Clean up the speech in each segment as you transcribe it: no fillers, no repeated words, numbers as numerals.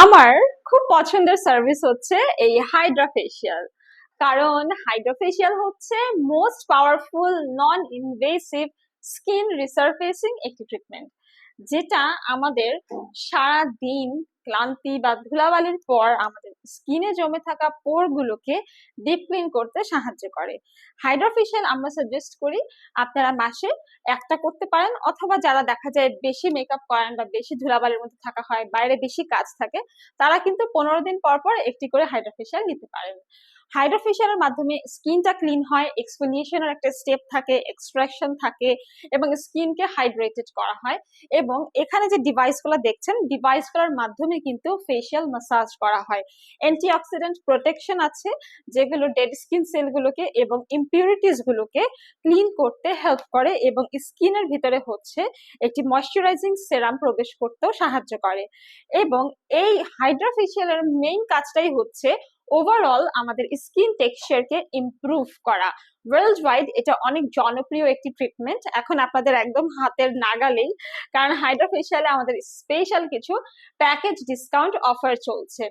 আমার খুব পছন্দের সার্ভিস হচ্ছে এই হাইড্রা ফেসিয়াল। কারণ হাইড্রা ফেসিয়াল হচ্ছে most powerful non invasive skin resurfacing একটি ট্রিটমেন্ট, যেটা আমাদের সারা দিন ক্লান্তি বা ধুলাবালির পর আমাদের স্কিনে জমে থাকা পোর গুলোকে ডিপ ক্লিন করতে সাহায্য করে। হাইড্রা ফেসিয়াল আমরা সাজেস্ট করি আপনারা মাসে একটা করতে পারেন, অথবা যারা দেখা যায় বেশি মেকআপ করেন বা বেশি ধুলাবালির মধ্যে থাকা হয়, বাইরে বেশি কাজ থাকে, তারা কিন্তু 15 দিন পর পর একটি করে হাইড্রা ফেসিয়াল নিতে পারেন। হাইড্রা ফেসিয়ালের মাধ্যমে স্কিনটা ক্লিন হয়, এক্সফোলিয়েশনের একটা স্টেপ থাকে, এক্সট্রাকশন থাকে এবং স্কিনকে হাইড্রেটেড করা হয়। এবং এখানে যে ডিভাইসগুলো দেখছেন, ডিভাইসগুলোর মাধ্যমে কিন্তু ফেসিয়াল ম্যাসাজ করা হয়। অ্যান্টিঅক্সিডেন্ট প্রোটেকশন আছে, যেগুলো ডেড স্কিন সেলগুলোকে এবং ইমপিউরিটিস গুলোকে ক্লিন করতে হেল্প করে এবং স্কিনের ভিতরে হচ্ছে একটি ময়শ্চারাইজিং সেরাম প্রবেশ করতেও সাহায্য করে। এবং এই হাইড্রা ফেসিয়ালের মেইন কাজটাই হচ্ছে ওভারঅল আমাদের স্কিন টেক্সচারকে ইমপ্রুভ করা। ওয়ার্ল্ড ওয়াইড এটা অনেক জনপ্রিয় একটি ট্রিটমেন্ট, এখন আপনাদের একদম হাতের নাগালেই, কারণ হাইড্রা ফেসিয়ালে আমাদের স্পেশাল কিছু প্যাকেজ ডিসকাউন্ট অফার চলছে।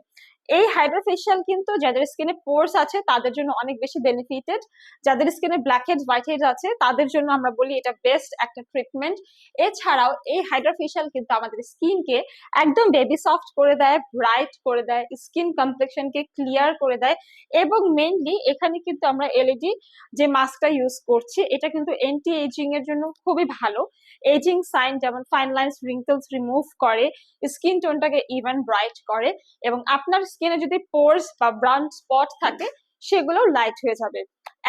এই হাইড্রা ফেসিয়াল কিন্তু যাদের স্কিনে পোরস আছে তাদের জন্য অনেক বেশি বেনিফিটেড, যাদের স্কিনে ব্ল্যাক হেডস হোয়াইট হেডস আছে তাদের জন্য আমরা বলি এটা বেস্ট একটা ট্রিটমেন্ট। এছাড়াও এই হাইড্রা ফেসিয়াল কিন্তু আমাদের স্কিনকে একদম বেবি সফট করে দেয়, ব্রাইট করে দেয়, স্কিন কমপ্লেক্সনকে ক্লিয়ার করে দেয়। এবং মেইনলি এখানে কিন্তু আমরা এলইডি যে মাস্কটা ইউজ করছি, এটা কিন্তু এন্টি এজিং এর জন্য খুবই ভালো। এজিং সাইন যেমন ফাইন লাইন্স, রিঙ্কলস রিমুভ করে, স্কিন টোনটাকে ইভেন ব্রাইট করে, এবং আপনার স্কিনে যদি পোরস বা ব্রাউন স্পট থাকে সেগুলো লাইট হয়ে যাবে।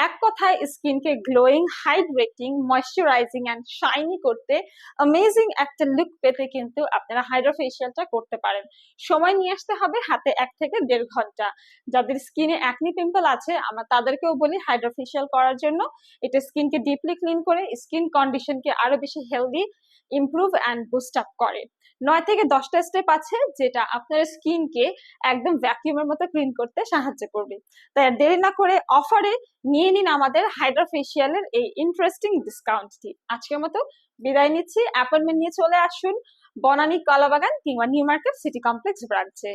এক কথায় স্কিনকে glowing, hydrating, moisturising and shiny করতে, অ্যামেজিং একটা লুক পেতে কিন্তু আপনারা হাইড্রা ফেসিয়ালটা করতে পারেন। সময় নিয়ে আসতে হবে হাতে 1 থেকে 1.5 ঘন্টা। যাদের স্কিনে অ্যাকনি পিম্পল আছে আমরা তাদেরকেও বলি হাইড্রা ফেসিয়াল করার জন্য। এটা স্কিনকে ডিপলি ক্লিন করে স্কিন কন্ডিশনকে আরো বেশি healthy, improve and boost up করে। 9 থেকে 10টা স্টেপ আছে যেটা আপনার স্কিনকে একদম ভ্যাকিউমের মতো ক্লিন করতে সাহায্য করবে। তাই আর দেরি না করে অফারে নিয়ে নিন আমাদের হাইড্রা ফেসিয়ালের এই ইন্টারেস্টিং ডিসকাউন্টটি। আজকের মতো বিদায় নিচ্ছি। অ্যাপয়েন্টমেন্ট নিয়ে চলে আসুন বনানী কলাবাগান কিংবা নিউ মার্কেট সিটি কমপ্লেক্স ব্রাঞ্চে।